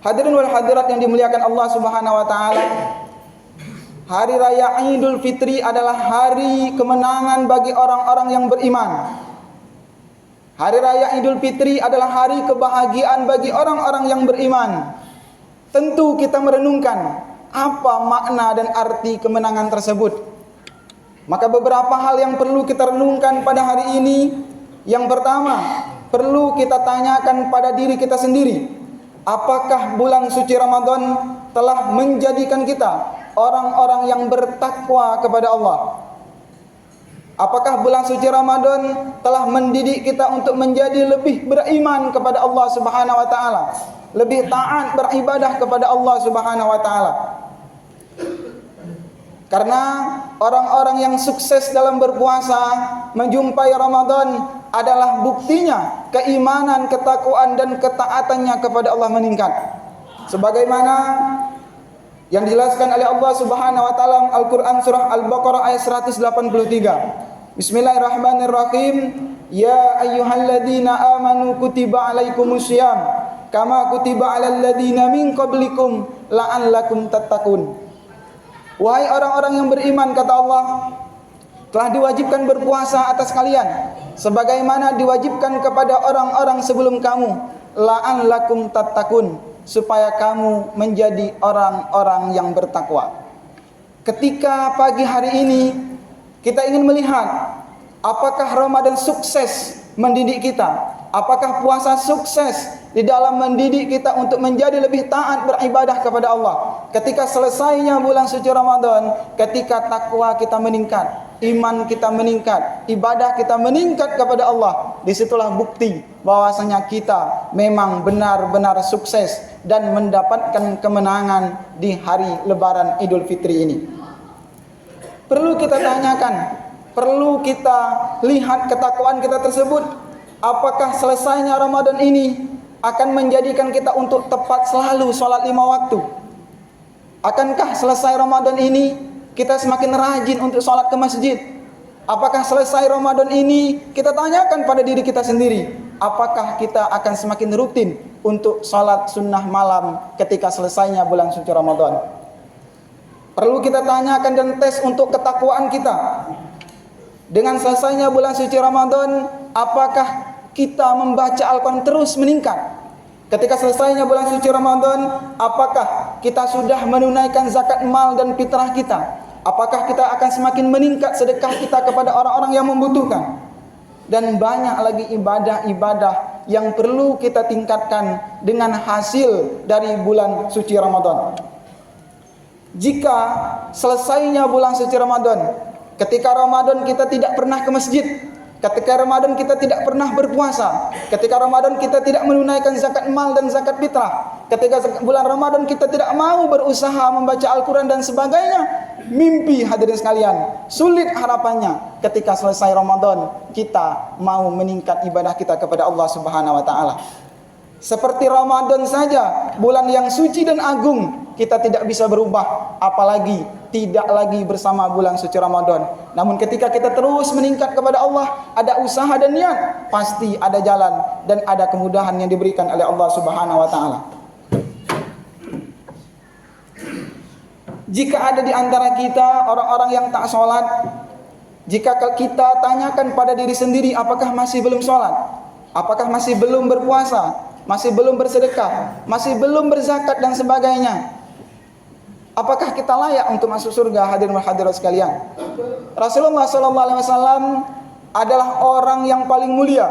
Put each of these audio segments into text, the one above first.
Hadirin wal hadirat yang dimuliakan Allah Subhanahu wa taala, hari raya Idul Fitri adalah hari kemenangan bagi orang-orang yang beriman. Hari raya Idul Fitri adalah hari kebahagiaan bagi orang-orang yang beriman. Tentu kita merenungkan apa makna dan arti kemenangan tersebut. Maka beberapa hal yang perlu kita renungkan pada hari ini. Yang pertama, perlu kita tanyakan pada diri kita sendiri. Apakah bulan suci Ramadan telah menjadikan kita orang-orang yang bertakwa kepada Allah? Apakah bulan suci Ramadan telah mendidik kita untuk menjadi lebih beriman kepada Allah Subhanahu wa taala, lebih taat beribadah kepada Allah Subhanahu wa taala? Karena orang-orang yang sukses dalam berpuasa menjumpai Ramadan adalah buktinya keimanan, ketakwaan dan ketaatannya kepada Allah meningkat. Sebagaimana yang dijelaskan oleh Allah Subhanahu wa taala Al-Qur'an surah Al-Baqarah ayat 183. Bismillahirrahmanirrahim. Ya ayyuhalladzina amanu kutiba alaikumusiyam kama kutiba alal ladzina min qablikum la'allakum tattaqun. Wahai orang-orang yang beriman, kata Allah, telah diwajibkan berpuasa atas kalian sebagaimana diwajibkan kepada orang-orang sebelum kamu, la'allakum tattaqun, supaya kamu menjadi orang-orang yang bertakwa. Ketika pagi hari ini kita ingin melihat apakah Ramadan sukses mendidik kita, apakah puasa sukses di dalam mendidik kita untuk menjadi lebih taat beribadah kepada Allah. Ketika selesainya bulan suci Ramadan, ketika takwa kita meningkat, iman kita meningkat, ibadah kita meningkat kepada Allah, disitulah bukti bahwasanya kita memang benar-benar sukses dan mendapatkan kemenangan di hari Lebaran Idul Fitri ini. Perlu kita tanyakan, perlu kita lihat ketakwaan kita tersebut. Apakah selesainya Ramadan ini akan menjadikan kita untuk tepat selalu sholat 5 waktu? Akankah selesai Ramadan ini kita semakin rajin untuk sholat ke masjid? Apakah selesai Ramadan ini kita tanyakan pada diri kita sendiri, apakah kita akan semakin rutin untuk sholat sunnah malam ketika selesainya bulan suci Ramadan? Perlu kita tanyakan dan tes untuk ketakwaan kita. Dengan selesainya bulan suci Ramadan, apakah kita membaca Al-Quran terus meningkat? Ketika selesainya bulan suci Ramadan, apakah kita sudah menunaikan zakat mal dan fitrah kita? Apakah kita akan semakin meningkat sedekah kita kepada orang-orang yang membutuhkan? Dan banyak lagi ibadah-ibadah yang perlu kita tingkatkan dengan hasil dari bulan suci Ramadan. Jika selesainya bulan suci Ramadan, ketika Ramadan kita tidak pernah ke masjid, ketika Ramadan kita tidak pernah berpuasa, ketika Ramadan kita tidak menunaikan zakat mal dan zakat fitrah, ketika bulan Ramadan kita tidak mau berusaha membaca Al-Quran dan sebagainya, mimpi hadirin sekalian, sulit harapannya ketika selesai Ramadan kita mau meningkat ibadah kita kepada Allah Subhanahu wa taala. Seperti Ramadan saja, bulan yang suci dan agung, kita tidak bisa berubah, apalagi tidak lagi bersama bulan suci Ramadan. Namun ketika kita terus meningkat kepada Allah, ada usaha dan niat, pasti ada jalan dan ada kemudahan yang diberikan oleh Allah Subhanahu wa taala. Jika ada di antara kita orang-orang yang tak sholat, jika kita tanyakan pada diri sendiri, apakah masih belum sholat, apakah masih belum berpuasa, masih belum bersedekah, masih belum berzakat dan sebagainya, apakah kita layak untuk masuk surga? Hadirin wal hadirat sekalian, Rasulullah SAW adalah orang yang paling mulia.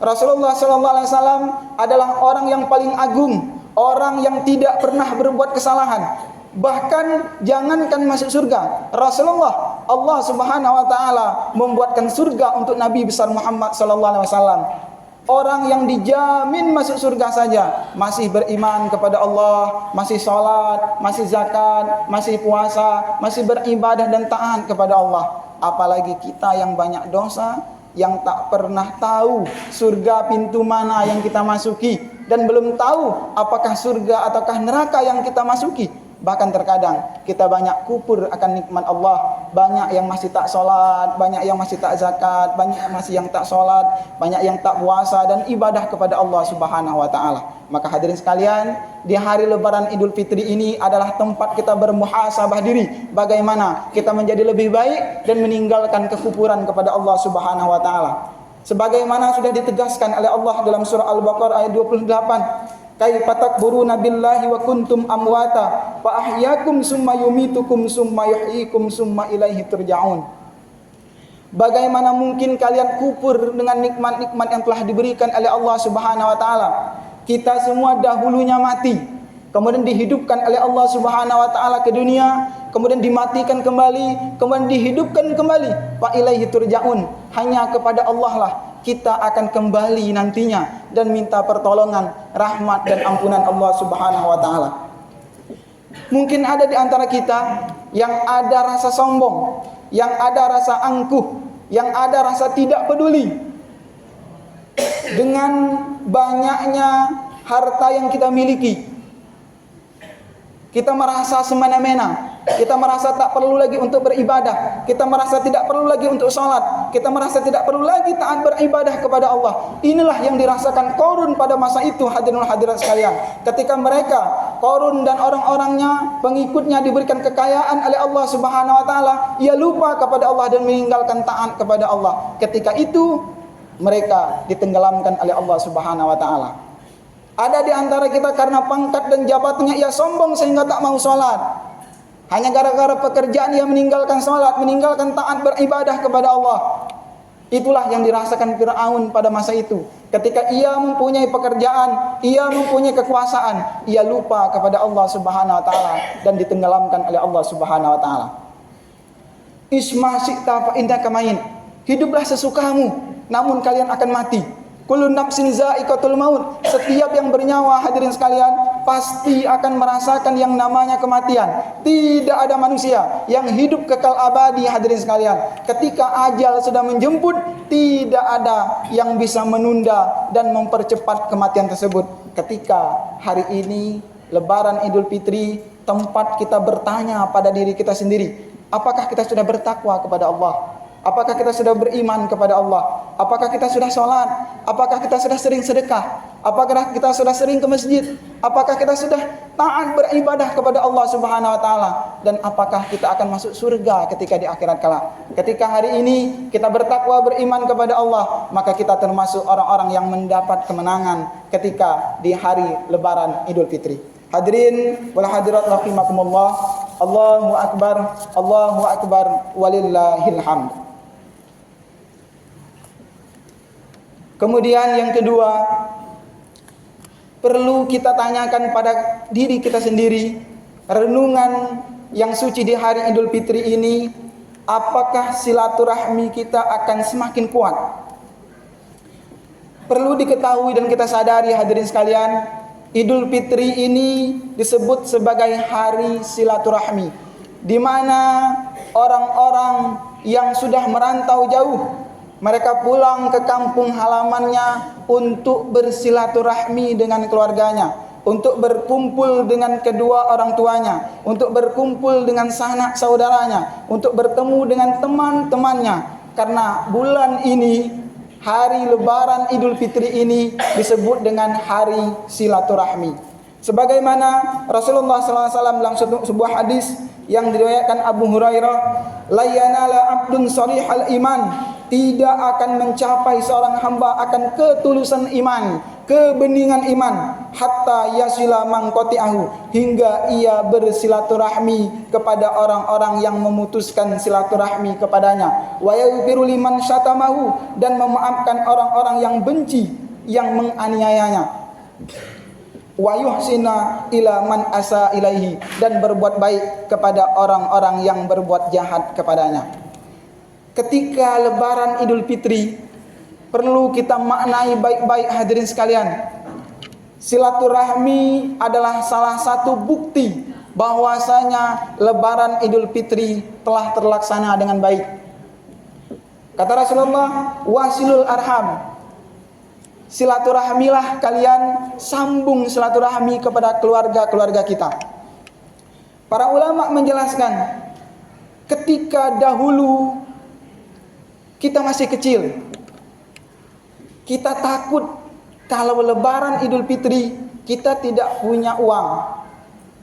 Rasulullah SAW adalah orang yang paling agung, orang yang tidak pernah berbuat kesalahan. Bahkan jangankan masuk surga, Rasulullah, Allah Subhanahu wa taala membuatkan surga untuk Nabi besar Muhammad SAW. Orang yang dijamin masuk surga saja masih beriman kepada Allah, masih sholat, masih zakat, masih puasa, masih beribadah dan taat kepada Allah. Apalagi kita yang banyak dosa, yang tak pernah tahu surga pintu mana yang kita masuki, dan belum tahu apakah surga ataukah neraka yang kita masuki. Bahkan terkadang kita banyak kufur akan nikmat Allah. Banyak yang masih tak sholat, banyak yang masih tak zakat, banyak yang masih tak sholat, banyak yang tak puasa dan ibadah kepada Allah Subhanahu wa ta'ala. Maka hadirin sekalian, di hari lebaran Idul Fitri ini adalah tempat kita bermuhasabah diri, bagaimana kita menjadi lebih baik dan meninggalkan kekufuran kepada Allah Subhanahu wa ta'ala. Sebagaimana sudah ditegaskan oleh Allah dalam surah Al-Baqarah ayat 28, kaifa takburuna billahi wa kuntum amwata fa ahyakum summa yumitukum summa yuhyikum summa ilaihi turja'un. Bagaimana mungkin kalian kufur dengan nikmat-nikmat yang telah diberikan oleh Allah Subhanahu wa taala? Kita semua dahulunya mati, kemudian dihidupkan oleh Allah Subhanahu wa taala ke dunia, kemudian dimatikan kembali, kemudian dihidupkan kembali. Fa ilaihi turja'un. Hanya kepada Allah lah kita akan kembali nantinya dan minta pertolongan, rahmat dan ampunan Allah Subhanahu wa taala. Mungkin ada di antara kita yang ada rasa sombong, yang ada rasa angkuh, yang ada rasa tidak peduli dengan banyaknya harta yang kita miliki. Kita merasa semena-mena, kita merasa tak perlu lagi untuk beribadah, kita merasa tidak perlu lagi untuk sholat, kita merasa tidak perlu lagi taat beribadah kepada Allah. Inilah yang dirasakan Qarun pada masa itu, hadirin hadirat sekalian. Ketika mereka, Qarun dan orang-orangnya, pengikutnya diberikan kekayaan oleh Allah Subhanahu wa taala, ia lupa kepada Allah dan meninggalkan taat kepada Allah. Ketika itu mereka ditenggelamkan oleh Allah Subhanahu wa taala. Ada di antara kita karena pangkat dan jabatannya ia sombong sehingga tak mau sholat. Hanya gara-gara pekerjaan ia meninggalkan sholat, meninggalkan taat beribadah kepada Allah. Itulah yang dirasakan Fir'aun pada masa itu. Ketika ia mempunyai pekerjaan, ia mempunyai kekuasaan, ia lupa kepada Allah Subhanahu wa taala dan ditenggelamkan oleh Allah Subhanahu wa taala. Isma syi'ta fa innaka mayin. Hiduplah sesukamu, namun kalian akan mati. Kullu nafsin za'iqatul maut. Setiap yang bernyawa, hadirin sekalian, pasti akan merasakan yang namanya kematian. Tidak ada manusia yang hidup kekal abadi, hadirin sekalian. Ketika ajal sudah menjemput, tidak ada yang bisa menunda dan mempercepat kematian tersebut. Ketika hari ini Lebaran Idul Fitri, tempat kita bertanya pada diri kita sendiri, apakah kita sudah bertakwa kepada Allah? Apakah kita sudah beriman kepada Allah? Apakah kita sudah sholat? Apakah kita sudah sering sedekah? Apakah kita sudah sering ke masjid? Apakah kita sudah taat beribadah kepada Allah Subhanahu wa taala? Dan apakah kita akan masuk surga ketika di akhirat kelak? Ketika hari ini kita bertakwa beriman kepada Allah, maka kita termasuk orang-orang yang mendapat kemenangan ketika di hari Lebaran Idul Fitri. Hadirin wal hadirat rahimakumullah. Allahu akbar walillahil hamd. Kemudian yang kedua, perlu kita tanyakan pada diri kita sendiri, renungan yang suci di hari Idul Fitri ini, apakah silaturahmi kita akan semakin kuat? Perlu diketahui dan kita sadari, hadirin sekalian, Idul Fitri ini disebut sebagai hari silaturahmi, di mana orang-orang yang sudah merantau jauh, mereka pulang ke kampung halamannya untuk bersilaturahmi dengan keluarganya, untuk berkumpul dengan kedua orang tuanya, untuk berkumpul dengan sanak saudaranya, untuk bertemu dengan teman-temannya. Karena bulan ini, hari Lebaran Idul Fitri ini disebut dengan hari silaturahmi. Sebagaimana Rasulullah SAW dalam sebuah hadis yang diriwayatkan Abu Hurairah, la yanala abdun sharihal iman, tidak akan mencapai seorang hamba akan ketulusan iman, kebeningan iman, hatta yasila mangqati'ahu, hingga ia bersilaturahmi kepada orang-orang yang memutuskan silaturahmi kepadanya, wa yaghfiru liman syatamahu, dan memaafkan orang-orang yang benci, yang menganiayanya, wa yuhsina ila man asa ilaihi, dan berbuat baik kepada orang-orang yang berbuat jahat kepadanya. Ketika Lebaran Idul Fitri, perlu kita maknai baik-baik, hadirin sekalian. Silaturahmi adalah salah satu bukti bahwasanya Lebaran Idul Fitri telah terlaksana dengan baik. Kata Rasulullah, wasilul arham, silaturahmilah kalian, sambung silaturahmi kepada keluarga-keluarga kita. Para ulama menjelaskan, ketika dahulu kita masih kecil, kita takut kalau lebaran Idul Fitri kita tidak punya uang.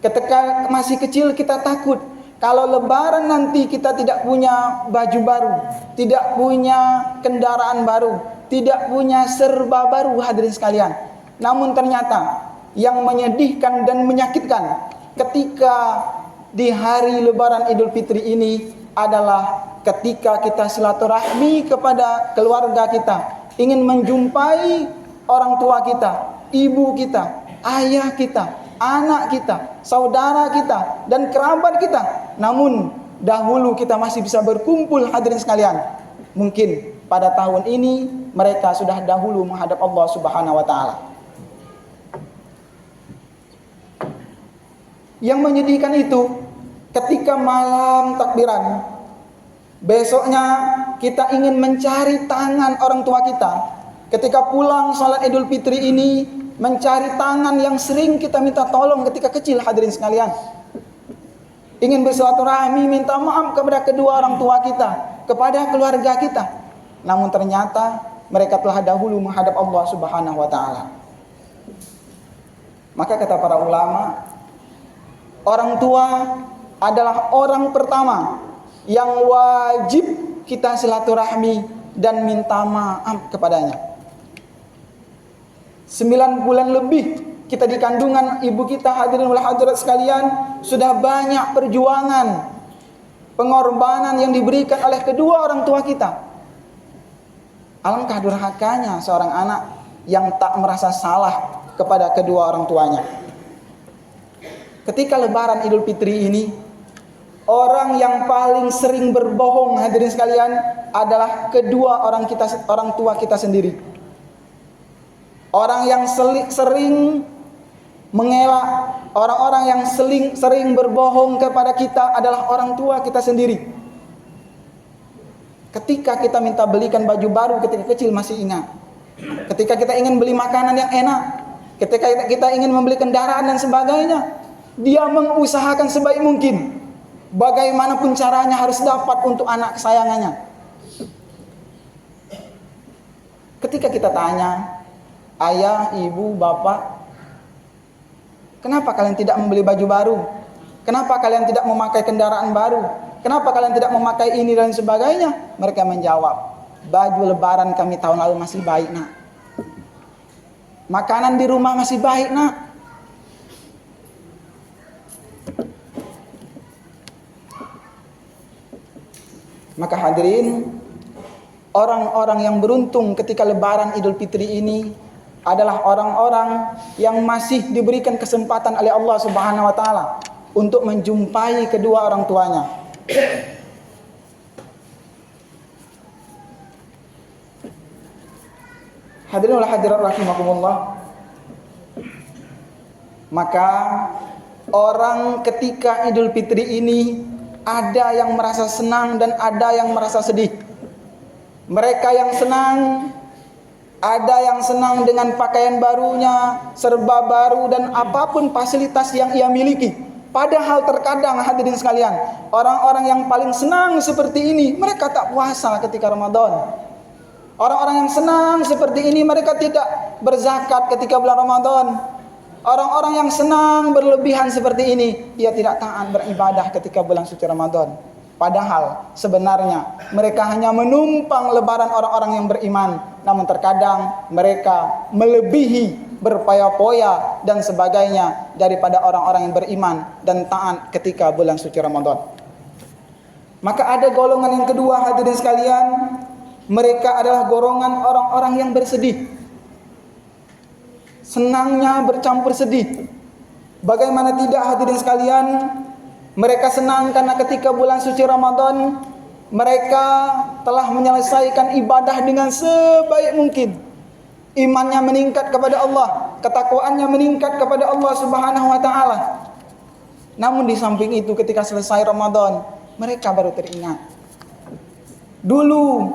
Ketika masih kecil kita takut kalau lebaran nanti kita tidak punya baju baru, tidak punya kendaraan baru, tidak punya serba baru, hadirin sekalian. Namun ternyata yang menyedihkan dan menyakitkan ketika di hari lebaran Idul Fitri ini adalah ketika kita silaturahmi kepada keluarga kita, ingin menjumpai orang tua kita, ibu kita, ayah kita, anak kita, saudara kita, dan kerabat kita. Namun dahulu kita masih bisa berkumpul, hadirin sekalian. Mungkin pada tahun ini mereka sudah dahulu menghadap Allah Subhanahu wa taala. Yang menyedihkan itu ketika malam takbiran, besoknya kita ingin mencari tangan orang tua kita. Ketika pulang salat Idul Fitri ini, mencari tangan yang sering kita minta tolong ketika kecil, hadirin sekalian. Ingin bersilaturahmi, minta maaf kepada kedua orang tua kita, kepada keluarga kita. Namun ternyata mereka telah dahulu menghadap Allah Subhanahu wa taala. Maka kata para ulama, orang tua adalah orang pertama yang wajib kita silaturahmi dan minta maaf kepadanya. 9 bulan lebih kita di kandungan ibu kita, hadirin wal hadirat sekalian, sudah banyak perjuangan, pengorbanan yang diberikan oleh kedua orang tua kita. Alangkah durhakanya seorang anak yang tak merasa salah kepada kedua orang tuanya. Ketika lebaran Idul Fitri ini, orang yang paling sering berbohong, hadirin sekalian, adalah kedua orang tua kita sendiri. Orang yang sering mengelak, orang-orang yang sering berbohong kepada kita adalah orang tua kita sendiri. Ketika kita minta belikan baju baru ketika kecil masih ingat. Ketika kita ingin beli makanan yang enak, ketika kita ingin membeli kendaraan dan sebagainya, dia mengusahakan sebaik mungkin bagaimanapun caranya harus dapat untuk anak kesayangannya. Ketika kita tanya, ayah, ibu, bapak, kenapa kalian tidak membeli baju baru? Kenapa kalian tidak memakai kendaraan baru? Kenapa kalian tidak memakai ini dan sebagainya? Mereka menjawab, baju lebaran kami tahun lalu masih baik, nak. Makanan di rumah masih baik, nak. Maka hadirin, orang-orang yang beruntung ketika lebaran Idul Fitri ini adalah orang-orang yang masih diberikan kesempatan oleh Allah Subhanahu wa taala untuk menjumpai kedua orang tuanya. Hadirin wal hadirat rahimakumullah. Maka orang ketika Idul Fitri ini ada yang merasa senang dan ada yang merasa sedih. Mereka yang senang, ada yang senang dengan pakaian barunya, serba baru dan apapun fasilitas yang ia miliki. Padahal terkadang hadirin sekalian, orang-orang yang paling senang seperti ini, mereka tak puasa ketika Ramadan. Orang-orang yang senang seperti ini, mereka tidak berzakat ketika bulan Ramadan. Orang-orang yang senang berlebihan seperti ini, ia tidak taat beribadah ketika bulan suci Ramadan. Padahal sebenarnya mereka hanya menumpang lebaran orang-orang yang beriman. Namun terkadang mereka melebihi, berpoya-poya dan sebagainya daripada orang-orang yang beriman dan taat ketika bulan suci Ramadan. Maka ada golongan yang kedua, hadirin sekalian, mereka adalah golongan orang-orang yang bersedih. Senangnya bercampur sedih. Bagaimana tidak, hadirin sekalian, mereka senang karena ketika bulan suci Ramadan mereka telah menyelesaikan ibadah dengan sebaik mungkin. Imannya meningkat kepada Allah, ketakwaannya meningkat kepada Allah Subhanahu wa taala. Namun di samping itu ketika selesai Ramadan, mereka baru teringat. Dulu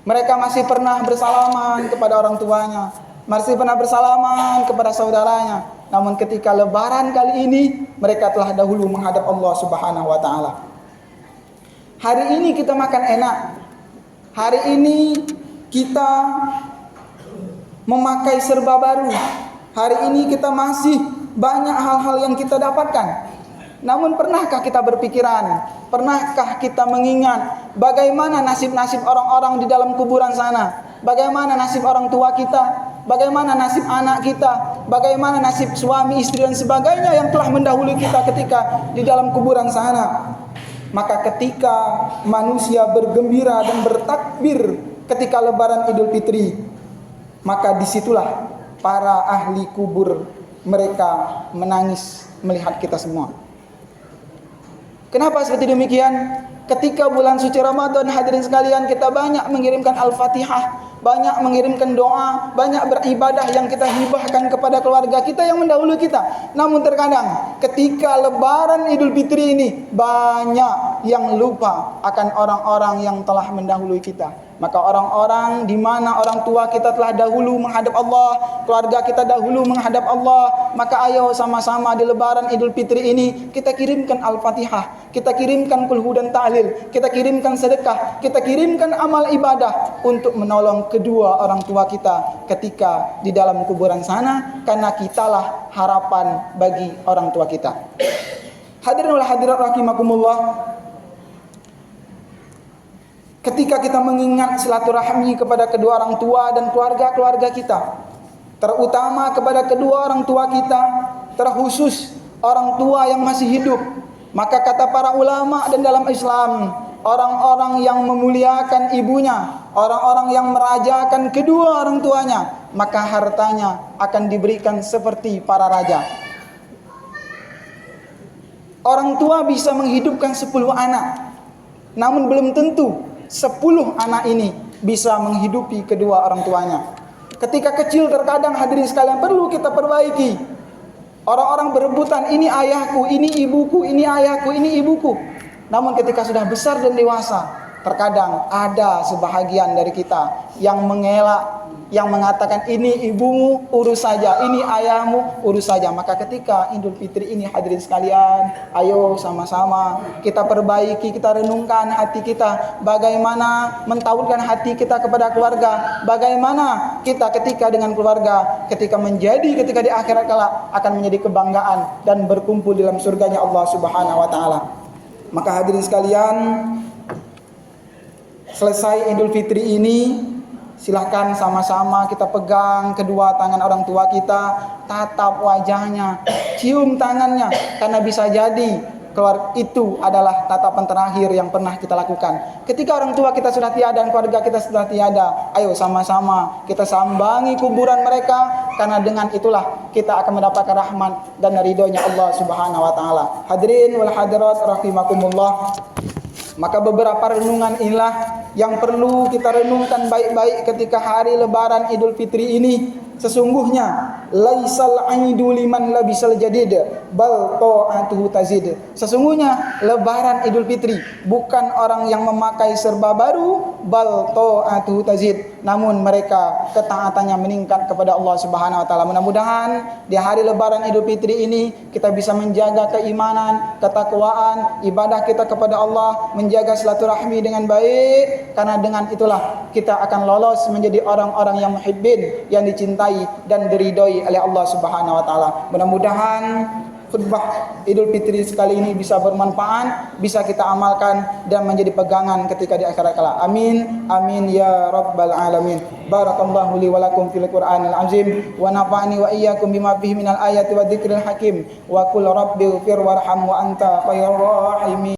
mereka masih pernah bersalaman kepada orang tuanya, masih pernah bersalaman kepada saudaranya. Namun ketika lebaran kali ini mereka telah dahulu menghadap Allah Subhanahu wa taala. Hari ini kita makan enak. Hari ini kita memakai serba baru. Hari ini kita masih banyak hal-hal yang kita dapatkan. Namun pernahkah kita berpikiran, pernahkah kita mengingat bagaimana nasib-nasib orang-orang di dalam kuburan sana? Bagaimana nasib orang tua kita? Bagaimana nasib anak kita? Bagaimana nasib suami, istri dan sebagainya yang telah mendahului kita ketika di dalam kuburan sana? Maka ketika manusia bergembira dan bertakbir ketika lebaran Idul Fitri, maka disitulah para ahli kubur mereka menangis melihat kita semua. Kenapa seperti demikian? Ketika bulan suci Ramadan, hadirin sekalian, kita banyak mengirimkan Al-Fatihah, banyak mengirimkan doa, banyak beribadah yang kita hibahkan kepada keluarga kita yang mendahului kita. Namun terkadang ketika lebaran Idul Fitri ini, banyak yang lupa akan orang-orang yang telah mendahului kita. Maka orang-orang di mana orang tua kita telah dahulu menghadap Allah, keluarga kita dahulu menghadap Allah, maka ayo sama-sama di lebaran Idul Fitri ini kita kirimkan Al-Fatihah, kita kirimkan kulhu dan tahlil, kita kirimkan sedekah, kita kirimkan amal ibadah untuk menolong kedua orang tua kita ketika di dalam kuburan sana, karena kitalah harapan bagi orang tua kita. Hadirin wal hadirat rahimakumullah. Ketika kita mengingat silaturahmi kepada kedua orang tua dan keluarga-keluarga kita, terutama kepada kedua orang tua kita, terkhusus orang tua yang masih hidup, maka kata para ulama dan dalam Islam, orang-orang yang memuliakan ibunya, orang-orang yang merajakan kedua orang tuanya, maka hartanya akan diberikan seperti para raja. Orang tua bisa menghidupkan 10 anak, namun belum tentu 10 anak ini bisa menghidupi kedua orang tuanya. Ketika kecil terkadang hadirin sekalian perlu kita perbaiki. Orang-orang berebutan, ini ayahku, ini ibuku, ini ayahku, ini ibuku. Namun ketika sudah besar dan dewasa, terkadang ada sebahagian dari kita yang mengelak, yang mengatakan ini ibumu urus saja, ini ayahmu urus saja. Maka ketika Idul Fitri ini hadirin sekalian, ayo sama-sama kita perbaiki, kita renungkan hati kita, bagaimana mentautkan hati kita kepada keluarga, bagaimana kita ketika dengan keluarga, ketika di akhirat kelak akan menjadi kebanggaan dan berkumpul dalam surganya Allah Subhanahu wa taala. Maka hadirin sekalian, selesai Idul Fitri ini, silahkan sama-sama kita pegang kedua tangan orang tua kita, tatap wajahnya, cium tangannya, karena bisa jadi keluar itu adalah tatapan terakhir yang pernah kita lakukan. Ketika orang tua kita sudah tiada dan keluarga kita sudah tiada, ayo sama-sama kita sambangi kuburan mereka, karena dengan itulah kita akan mendapatkan rahmat dan ridhonya Allah Subhanahu wa taala. Hadirin wal hadirat rahimakumullah. Maka beberapa renungan inilah yang perlu kita renungkan baik-baik ketika hari lebaran Idul Fitri ini. Sesungguhnya laisal aidu liman labisal jadid bal ta'atuhu tazid. Sesungguhnya lebaran Idul Fitri bukan orang yang memakai serba baru, bal ta'atuhu tazid, namun mereka ketaatannya meningkat kepada Allah Subhanahu wa taala. Mudah-mudahan di hari lebaran Idul Fitri ini kita bisa menjaga keimanan, ketakwaan, ibadah kita kepada Allah, menjaga silaturahmi dengan baik, karena dengan itulah kita akan lolos menjadi orang-orang yang muhibbin, yang dicintai dan diridhoi oleh Allah Subhanahu wa taala. Mudah-mudahan khutbah Idul Fitri sekali ini bisa bermanfaat, bisa kita amalkan dan menjadi pegangan ketika di akhirat kelak. Amin amin ya rabbal alamin. Barakallahu li wa lakum fil Qur'anil azim wa nafa'ani wa iyyakum bima fihi minal ayati wa dzikril hakim wa qul rabbighfir warham wa anta khairur rahimin.